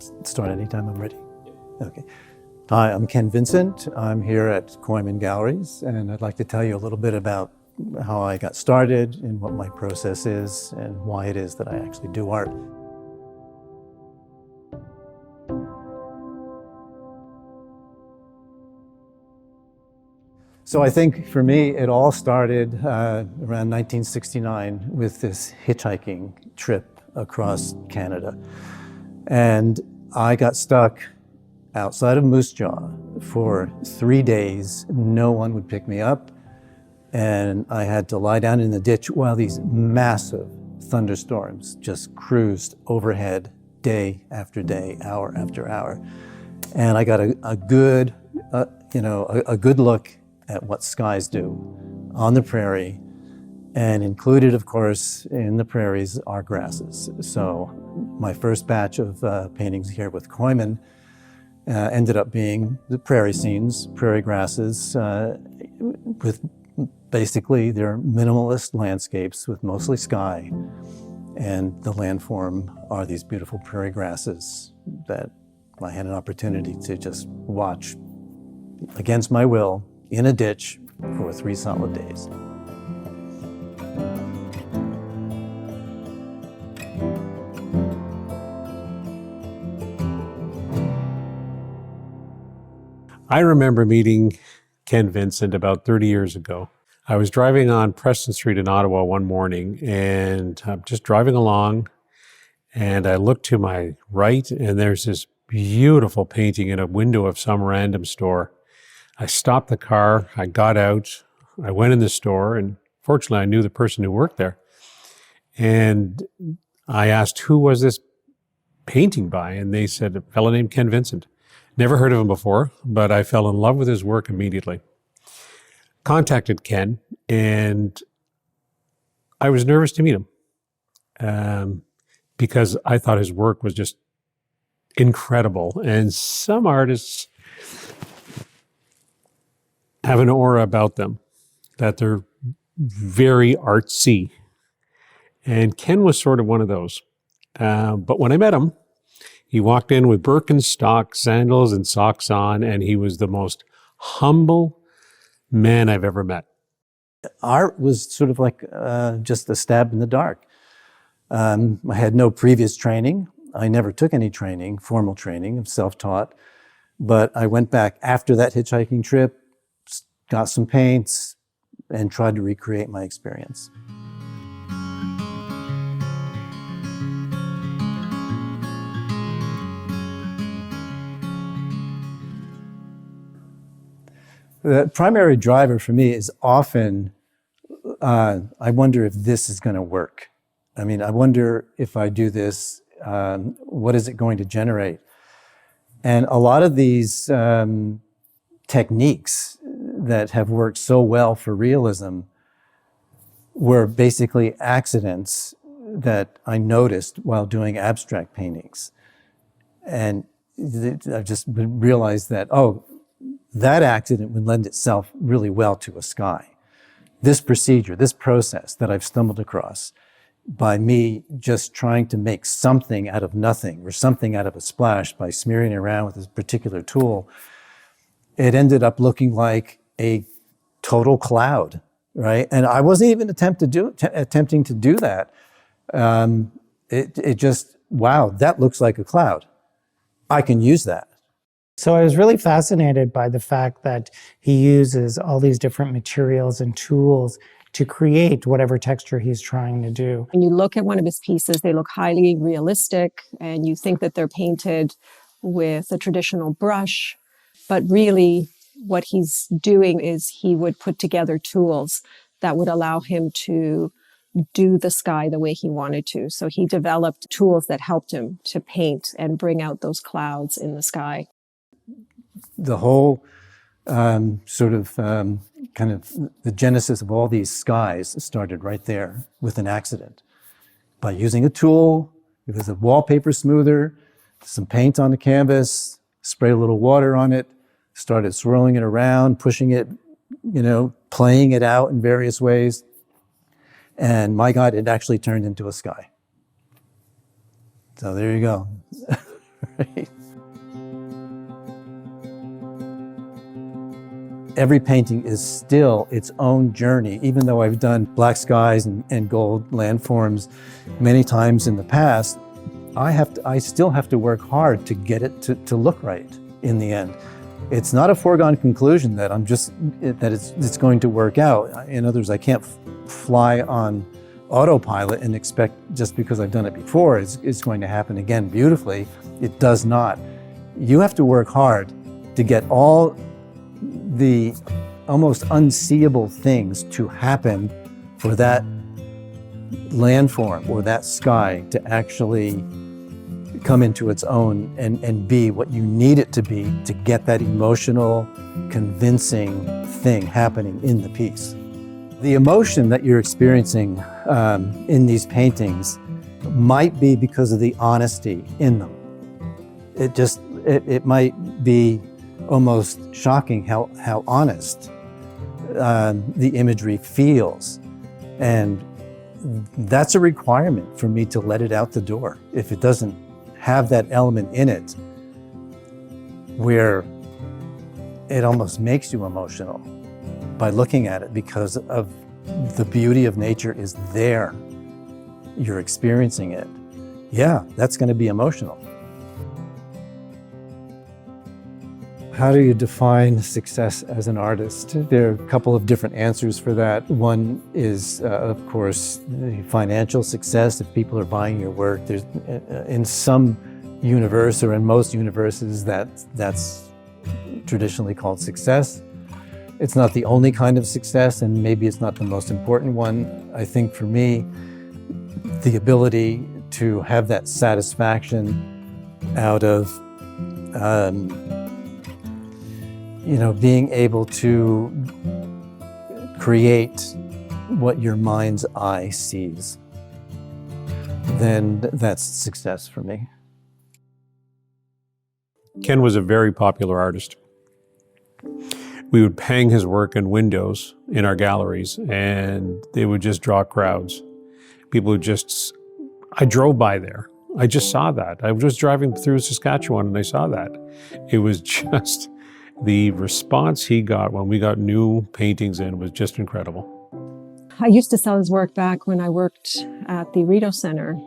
start anytime I'm ready. Okay. Hi, I'm Ken Vincent. I'm here at Koyman Galleries, and I'd like to tell you a little bit about how I got started and what my process is and why it is that I actually do art. So I think for me, it all started around 1969 with this hitchhiking trip across Canada. And I got stuck outside of Moose Jaw for 3 days. No one would pick me up. And I had to lie down in the ditch while these massive thunderstorms just cruised overhead day after day, hour after hour. And I got a good look at what skies do on the prairie, and included, of course, in the prairies are grasses. So my first batch of paintings here with Koyman ended up being the prairie scenes, prairie grasses, with basically they're minimalist landscapes with mostly sky, and the landform are these beautiful prairie grasses that I had an opportunity to just watch against my will in a ditch for 3 solid days. I remember meeting Ken Vincent about 30 years ago. I was driving on Preston Street in Ottawa one morning, and I'm just driving along, and I look to my right, and there's this beautiful painting in a window of some random store. I stopped the car, I got out, I went in the store, and fortunately I knew the person who worked there. And I asked, who was this painting by? And they said, a fellow named Ken Vincent. Never heard of him before, but I fell in love with his work immediately. Contacted Ken, and I was nervous to meet him because I thought his work was just incredible. And some artists have an aura about them, that they're very artsy. And Ken was sort of one of those. But when I met him, he walked in with Birkenstock sandals and socks on, and he was the most humble man I've ever met. Art was sort of like just a stab in the dark. I had no previous training. I never took any training, formal training. I'm self-taught. But I went back after that hitchhiking trip, got some paints, and tried to recreate my experience. The primary driver for me is often, I wonder if this is going to work. I mean, I wonder if I do this, what is it going to generate? And a lot of these techniques that have worked so well for realism were basically accidents that I noticed while doing abstract paintings. And I just realized that, oh, that accident would lend itself really well to a sky. This procedure, this process that I've stumbled across by me just trying to make something out of nothing or something out of a splash by smearing it around with this particular tool, it ended up looking like a total cloud, right? And I wasn't even attempting to do that. It just, wow, that looks like a cloud. I can use that. So I was really fascinated by the fact that he uses all these different materials and tools to create whatever texture he's trying to do. When you look at one of his pieces, they look highly realistic, and you think that they're painted with a traditional brush. But really, what he's doing is he would put together tools that would allow him to do the sky the way he wanted to. So he developed tools that helped him to paint and bring out those clouds in the sky. The whole kind of the genesis of all these skies started right there with an accident. By using a tool, it was a wallpaper smoother, some paint on the canvas, sprayed a little water on it, started swirling it around, pushing it, playing it out in various ways. And my God, it actually turned into a sky. So there you go. Right? Every painting is still its own journey, even though I've done black skies and gold landforms many times in the past. I still have to work hard to get it to look right in the end. It's not a foregone conclusion that it's going to work out. In other words, I can't fly on autopilot and expect just because I've done it before it's going to happen again beautifully. It does not. You have to work hard to get all the almost unseeable things to happen for that landform or that sky to actually come into its own and be what you need it to be to get that emotional, convincing thing happening in the piece. The emotion that you're experiencing in these paintings might be because of the honesty in them. It might be almost shocking how honest the imagery feels. And that's a requirement for me to let it out the door. If it doesn't have that element in it where it almost makes you emotional by looking at it because of the beauty of nature is there. You're experiencing it. Yeah, that's going to be emotional. How do you define success as an artist? There are a couple of different answers for that. One is, of course, financial success. If people are buying your work, there's in some universe or in most universes that's traditionally called success. It's not the only kind of success, and maybe it's not the most important one. I think for me, the ability to have that satisfaction out of being able to create what your mind's eye sees, then that's success for me. Ken was a very popular artist. We would hang his work in windows in our galleries, and they would just draw crowds. People would I drove by there. I just saw that. I was driving through Saskatchewan and I saw that. It was just, the response he got when we got new paintings in was just incredible. I used to sell his work back when I worked at the Rideau Center.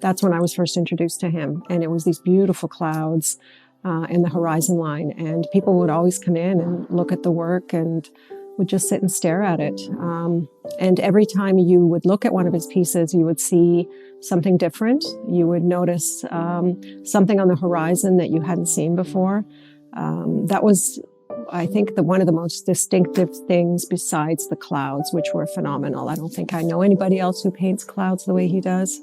That's when I was first introduced to him. And it was these beautiful clouds in the horizon line. And people would always come in and look at the work and would just sit and stare at it. And every time you would look at one of his pieces, you would see something different. You would notice something on the horizon that you hadn't seen before. That was, I think, one of the most distinctive things besides the clouds, which were phenomenal. I don't think I know anybody else who paints clouds the way he does.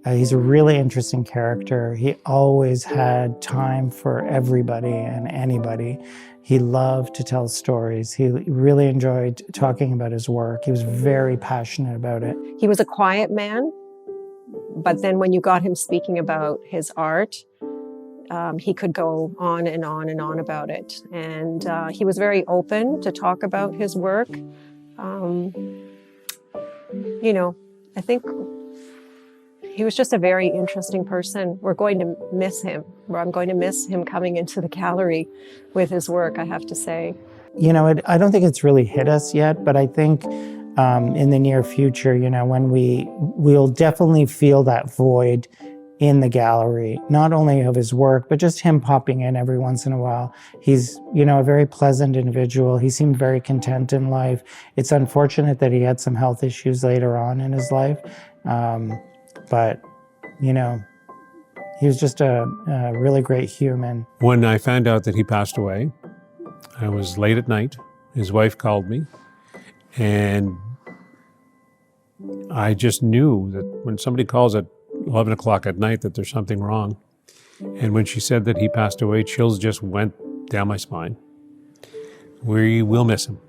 He's a really interesting character. He always had time for everybody and anybody. He loved to tell stories. He really enjoyed talking about his work. He was very passionate about it. He was a quiet man, but then when you got him speaking about his art, he could go on and on and on about it. And he was very open to talk about his work. I think he was just a very interesting person. We're going to miss him. I'm going to miss him coming into the gallery with his work, I have to say. I don't think it's really hit us yet, but I think in the near future, when we'll definitely feel that void in the gallery, not only of his work, but just him popping in every once in a while. He's, a very pleasant individual. He seemed very content in life. It's unfortunate that he had some health issues later on in his life. But, he was just a really great human. When I found out that he passed away, I was late at night. His wife called me, and I just knew that when somebody calls at 11 o'clock at night that there's something wrong. And when she said that he passed away, chills just went down my spine. We will miss him.